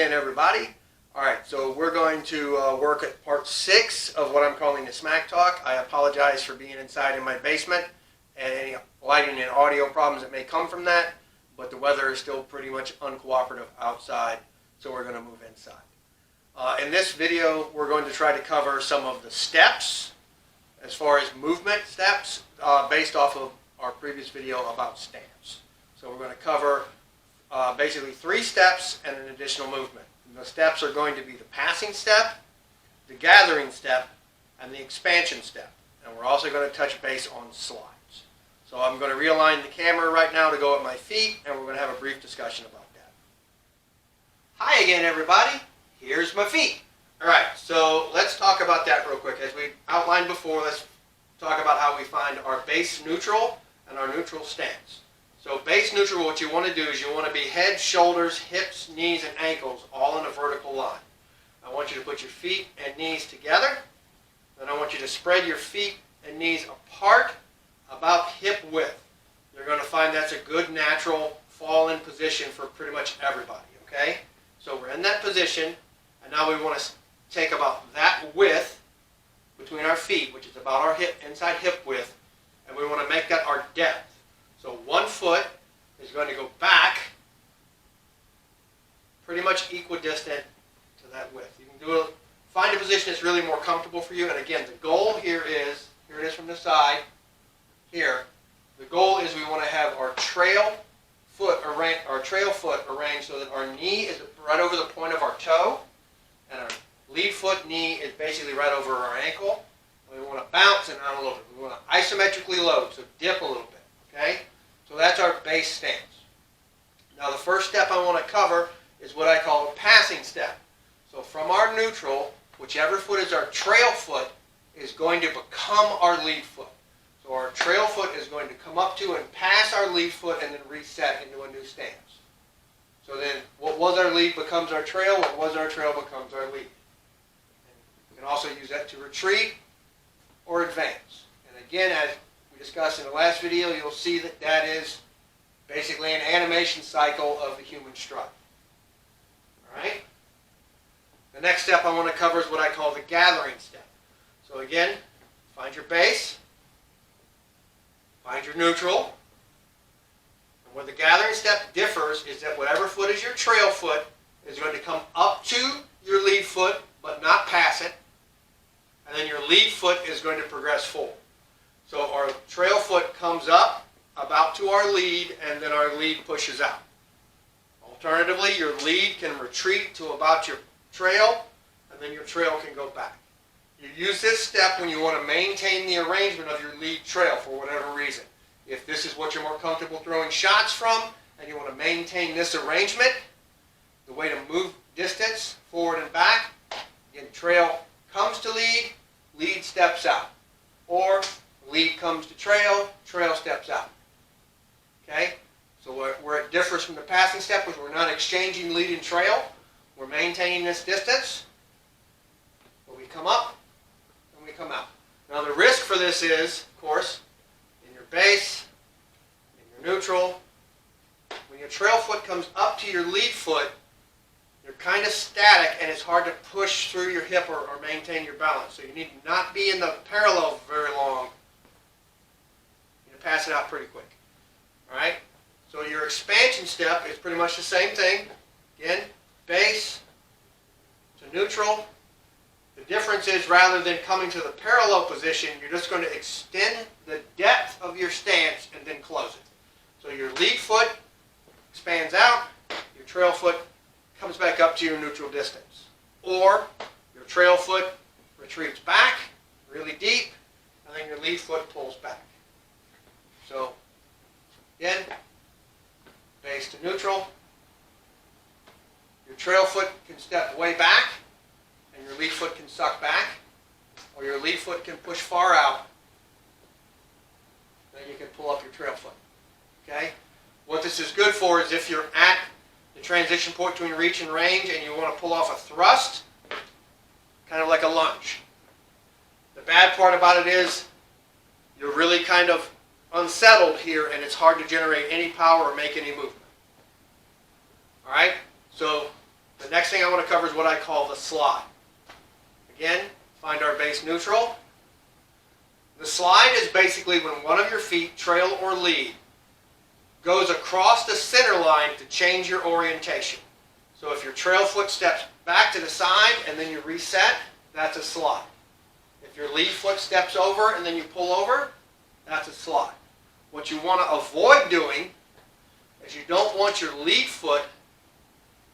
again, everybody. Alright, so we're going to work at part 6 of what I'm calling the S.M.A.C. talk. I apologize for being inside in my basement and any lighting and audio problems that may come from that, but the weather is still pretty much uncooperative outside, so we're going to move inside. In this video, we're going to try to cover some of the steps, as far as movement steps, based off of our previous video about stance. So we're going to cover basically 3 steps and an additional movement. The steps are going to be the passing step, the gathering step, and the expansion step. And we're also going to touch base on slides. So I'm going to realign the camera right now to go at my feet, and we're going to have a brief discussion about that. Hi again, everybody. Here's my feet. Alright, so let's talk about that real quick. As we outlined before, let's talk about how we find our base neutral and our neutral stance. So base neutral, what you want to do is you want to be head, shoulders, hips, knees, and ankles all in a vertical line. I want you to put your feet and knees together. Then I want you to spread your feet and knees apart about hip width. You're going to find that's a good natural fall-in position for pretty much everybody, okay? So we're in that position, and now we want to take about that width between our feet, which is about our hip, inside hip width, and we want to make that our depth. So one foot is going to go back pretty much equidistant to that width. You can find a position that's really more comfortable for you. And again, the goal here it is from the side, here. The goal is we want to have our trail foot arranged so that our knee is right over the point of our toe, and our lead foot knee is basically right over our ankle. And we want to bounce and out a little bit. We want to isometrically load, so dip a little bit. Okay? So that's our base stance. Now the first step I want to cover is what I call a passing step. So from our neutral, whichever foot is our trail foot is going to become our lead foot. So our trail foot is going to come up to and pass our lead foot and then reset into a new stance. So then what was our lead becomes our trail, what was our trail becomes our lead. You can also use that to retreat or advance. And again, as we discussed in the last video, you'll see that that is basically an animation cycle of the human strut. Alright? The next step I want to cover is what I call the gathering step. So again, find your base, find your neutral, and where the gathering step differs is that whatever foot is your trail foot is going to come up to your lead foot but not pass it, and then your lead foot is going to progress forward. So our trail foot comes up about to our lead, and then our lead pushes out. Alternatively, your lead can retreat to about your trail, and then your trail can go back. You use this step when you want to maintain the arrangement of your lead trail for whatever reason. If this is what you're more comfortable throwing shots from, and you want to maintain this arrangement, the way to move distance forward and back, again, trail comes to lead, lead steps out. Or lead comes to trail, trail steps out. Okay? So where it differs from the passing step is we're not exchanging lead and trail. We're maintaining this distance. But we come up and we come out. Now the risk for this is, of course, in your base, in your neutral, when your trail foot comes up to your lead foot, you're kind of static and it's hard to push through your hip or maintain your balance. So you need to not be in the parallel very long. Pass it out pretty quick. Alright? So your expansion step is pretty much the same thing. Again, base to neutral. The difference is rather than coming to the parallel position, you're just going to extend the depth of your stance and then close it. So your lead foot expands out, your trail foot comes back up to your neutral distance. Or your trail foot retreats back really deep, and then your lead foot pulls back. So, again, base to neutral. Your trail foot can step way back, and your lead foot can suck back, or your lead foot can push far out. Then you can pull up your trail foot. Okay? What this is good for is if you're at the transition point between reach and range and you want to pull off a thrust, kind of like a lunge. The bad part about it is you're really kind of unsettled here, and it's hard to generate any power or make any movement. Alright? So The next thing I want to cover is what I call the slide. Again, find our base neutral. The slide is basically when one of your feet, trail or lead, goes across the center line to change your orientation. So if your trail foot steps back to the side and then you reset, that's a slide. If your lead foot steps over and then you pull over, that's a slide. What you want to avoid doing is you don't want your lead foot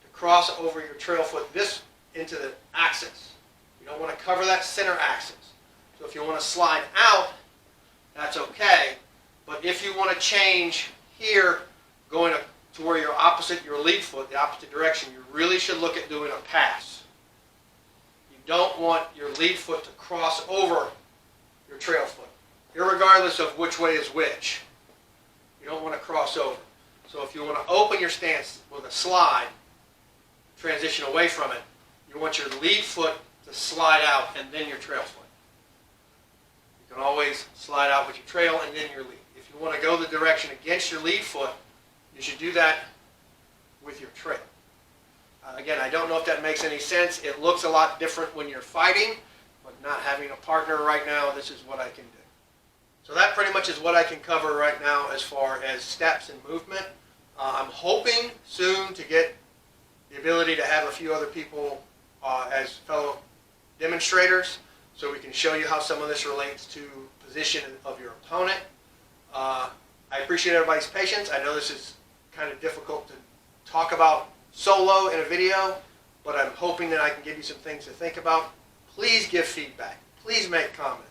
to cross over your trail foot this into the axis. You don't want to cover that center axis. So if you want to slide out, that's okay. But if you want to change here, going to where you're opposite your lead foot, the opposite direction, you really should look at doing a pass. You don't want your lead foot to cross over your trail foot, irregardless of which way is which. You don't want to cross over. So if you want to open your stance with a slide, transition away from it, you want your lead foot to slide out and then your trail foot. You can always slide out with your trail and then your lead. If you want to go the direction against your lead foot, you should do that with your trail. Again, I don't know if that makes any sense. It looks a lot different when you're fighting, but not having a partner right now, this is what I can do. So that pretty much is what I can cover right now as far as steps and movement. I'm hoping soon to get the ability to have a few other people as fellow demonstrators so we can show you how some of this relates to position of your opponent. I appreciate everybody's patience. I know this is kind of difficult to talk about solo in a video, but I'm hoping that I can give you some things to think about. Please give feedback. Please make comments.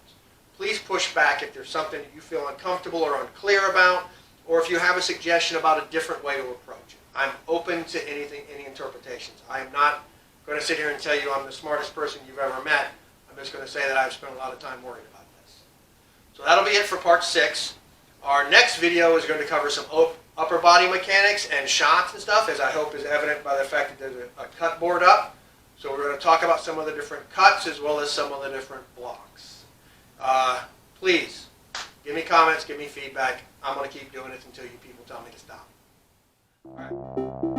Please push back if there's something that you feel uncomfortable or unclear about, or if you have a suggestion about a different way to approach it. I'm open to anything, any interpretations. I am not going to sit here and tell you I'm the smartest person you've ever met. I'm just going to say that I've spent a lot of time worried about this. So that'll be it for part 6. Our next video is going to cover some upper body mechanics and shots and stuff, as I hope is evident by the fact that there's a cut board up. So we're going to talk about some of the different cuts as well as some of the different blocks. Please, give me comments, give me feedback. I'm going to keep doing it until you people tell me to stop. All right.